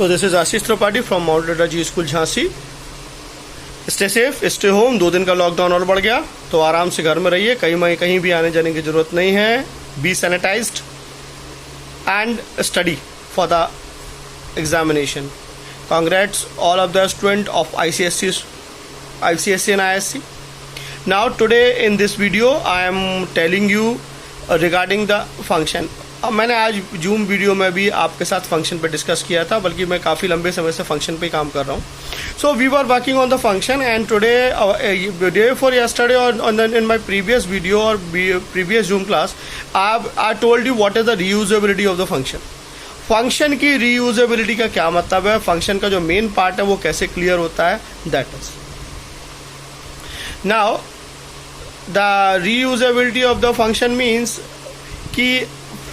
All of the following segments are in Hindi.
So this is Ashish Tripathi from Mount Leda G School Jhansi. Stay safe, stay home. 2 दिन का लॉकडाउन और बढ़ गया तो आराम से घर में रहिए, कहीं भी आने जाने की जरूरत नहीं है। Be sanitized and study for the examination. Congrats all of the students of ICSE and ISC. Now today in this video I am telling you regarding the function. अब मैंने आज जूम वीडियो में भी आपके साथ फंक्शन पे डिस्कस किया था, बल्कि मैं काफ़ी लंबे समय से फंक्शन पे काम कर रहा हूँ। So we were working on the function and today day for yesterday और इन माय प्रीवियस वीडियो और previous Zoom class I told you what is the reusability of the function. Function की रीयूजेबिलिटी का क्या मतलब है, फंक्शन का जो मेन पार्ट है वो कैसे क्लियर होता है, that is now the reusability of the function means कि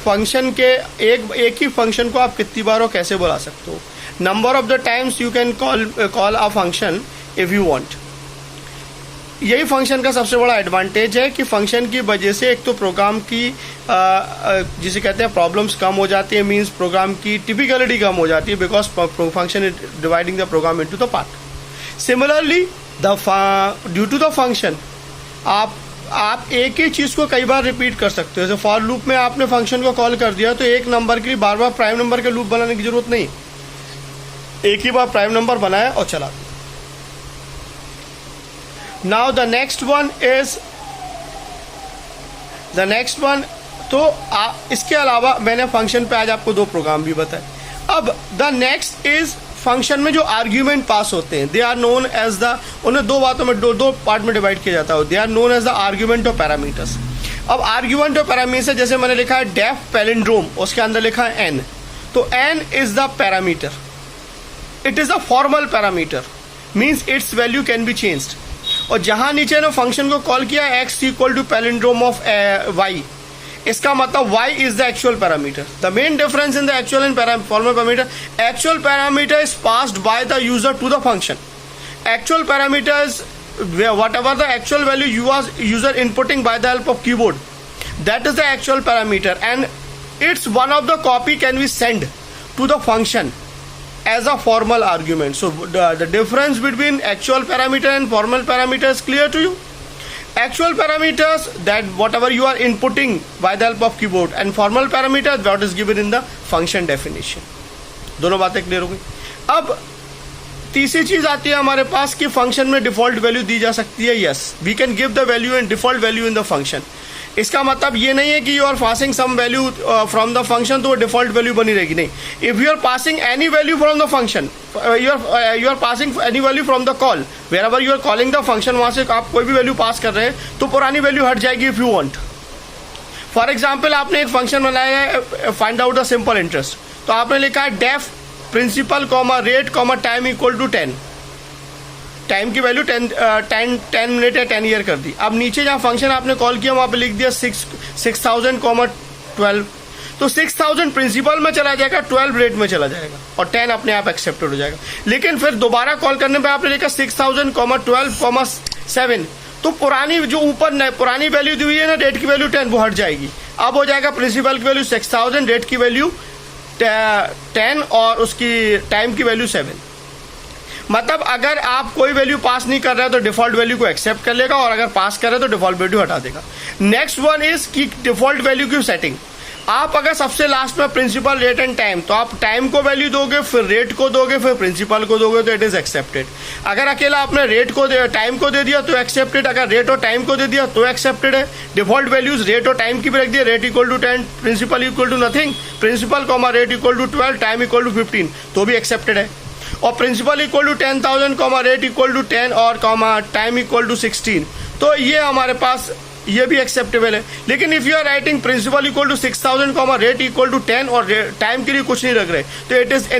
फंक्शन के एक ही फंक्शन को आप कितनी बार और कैसे बुला सकते हो। Number of the times you can call a function if you want. यही फंक्शन का सबसे बड़ा एडवांटेज है कि फंक्शन की वजह से एक तो प्रोग्राम की जिसे कहते हैं प्रॉब्लम्स कम हो जाती है, मींस प्रोग्राम की टिपिकलिटी कम हो जाती है, because function is dividing the program into the part. Similarly due to the function आप एक ही चीज को कई बार रिपीट कर सकते हो। जैसे फॉर लूप में आपने फंक्शन को कॉल कर दिया तो एक नंबर के लिए बार बार प्राइम नंबर के लूप बनाने की जरूरत नहीं, एक ही बार प्राइम नंबर बनाया और चला दिया। नाउ द नेक्स्ट वन तो इसके अलावा मैंने फंक्शन पे आज आपको 2 प्रोग्राम भी बताए। अब द नेक्स्ट इज फंक्शन में जो आर्ग्यूमेंट पास होते हैं, they are known as the, उन्हें 2 बातों में दो पार्ट में डिवाइड किया जाता है। They are known as the argument और पैरामीटर्स। अब आर्ग्यूमेंट और पैरामीटर जैसे मैंने लिखा है डेफ पैलिंड्रोम, उसके अंदर लिखा है एन, तो N is the parameter, it is the formal parameter, means its value can be changed. और जहां नीचे ने फंक्शन को कॉल किया X equal to palindrome of Y, इसका मतलब y is the actual parameter. The main difference in the actual and formal parameter, actual parameter is passed by the user to the function. Actual parameters, whatever the actual value user inputting by the help of keyboard, that is the actual parameter, and its one of the copy can be sent to the function as a formal argument. So the difference between actual parameter and formal parameter is clear to you. Actual parameters, that whatever you are inputting by the help of keyboard, and formal parameters what is given in the function definition. दोनों बातें क्लियर हो गई। अब तीसरी चीज आती है हमारे पास कि फंक्शन में डिफॉल्ट वैल्यू दी जा सकती है। Yes, we can give the value and default value in the function. इसका मतलब ये नहीं है कि you are passing some value from the function तो वो डिफॉल्ट वैल्यू बनी रहेगी, नहीं। If you are passing any value from the function, you are passing any value from the call, wherever you are calling the function, वहां से आप कोई भी वैल्यू पास कर रहे हैं तो पुरानी वैल्यू हट जाएगी if you want. For example आपने एक फंक्शन बनाया है find out the simple interest, तो आपने लिखा है def principal comma rate comma time equal to 10, time की वैल्यू 10 मिनट या 10 ईयर कर दी। अब नीचे जहाँ फंक्शन आपने कॉल किया वहाँ पे लिख दिया 6000 12, तो 6000 प्रिंसिपल में चला जाएगा, 12 रेट में चला जाएगा और 10 अपने आप एक्सेप्टेड हो जाएगा। लेकिन फिर दोबारा कॉल करने पे आपने लिखा 6000 12 7, तो पुरानी जो ऊपर पुरानी वैल्यू दी हुई है ना, रेट की वैल्यू 10, वो हट जाएगी। अब हो जाएगा प्रिंसिपल की वैल्यू 6000, रेट की वैल्यू 10 और उसकी टाइम की वैल्यू 7। मतलब अगर आप कोई वैल्यू पास नहीं कर रहे हैं तो डिफॉल्ट वैल्यू को एक्सेप्ट कर लेगा, और अगर पास कर रहे हैं तो डिफॉल्ट वैल्यू हटा देगा। नेक्स्ट वन इज कि डिफॉल्ट वैल्यू की सेटिंग। आप अगर सबसे लास्ट में प्रिंसिपल रेट एंड टाइम, तो आप टाइम को वैल्यू दोगे, फिर रेट को दोगे, फिर प्रिंसिपल को दोगे, तो इट इज एक्सेप्टेड। अगर अकेला आपने रेट को टाइम को दे दिया तो एक्सेप्टेड, अगर रेट और टाइम को दे दिया तो एक्सेप्टेड है। डिफॉल्ट वैल्यूज रेट और टाइम की भी रख दिया, rate equal to 10, principal equal to nothing, principal comma rate equal to 12, time equal to 15, तो भी एक्सेप्टेड है। और principal equal to 10,000 comma rate equal to 10 और कॉमा टाइम इक्वल टू 16, तो ये हमारे पास ये भी एक्सेप्टेबल है। लेकिन if you are writing principal equal to 6000 comma rate equal to 10 और टाइम के लिए कुछ नहीं रख रहे, तो इट इज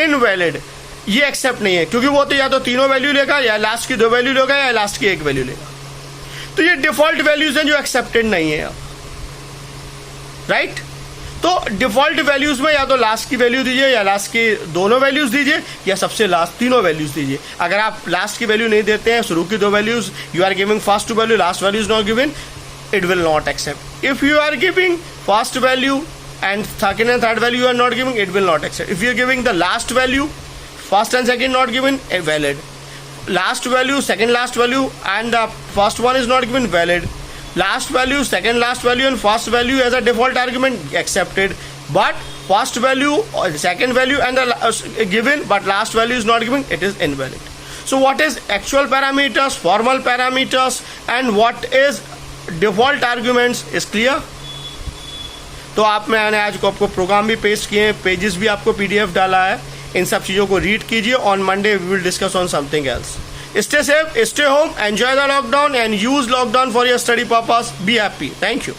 इनवैलिड, ये एक्सेप्ट नहीं है, क्योंकि वो तो या तो तीनों वैल्यू लेगा, या लास्ट की 2 वैल्यू लेगा, या लास्ट की 1 वैल्यू लेगा। तो ये डिफॉल्ट वैल्यूज हैं जो एक्सेप्टेड नहीं है, राइट। तो डिफॉल्ट वैल्यूज में या तो लास्ट की वैल्यू दीजिए, या लास्ट की दोनों वैल्यूज दीजिए, या सबसे लास्ट तीनों वैल्यूज दीजिए। अगर आप लास्ट की वैल्यू नहीं देते हैं, शुरू की 2 values, you are giving first value, last value is not given, it will not accept. If you are giving first value, and second and third value you are not giving, it will not accept. If you are giving the last value, first and second not given, valid. Last value, second last value, and the first one is not given, valid. Last value, second last value, and first value as a default argument, accepted. But first value, second value, and the given, but last value is not given, it is invalid. So what is actual parameters, formal parameters, and what is default arguments is clear. तो मैंने आज को आपको प्रोग्राम भी पेस्ट किए हैं, पेजेस भी आपको PDF डाला है. इन सब चीज़ों को रीड कीजिए. On Monday we will discuss on something else. Stay safe, stay home, enjoy the lockdown and use lockdown for your study purpose. Be happy. Thank you.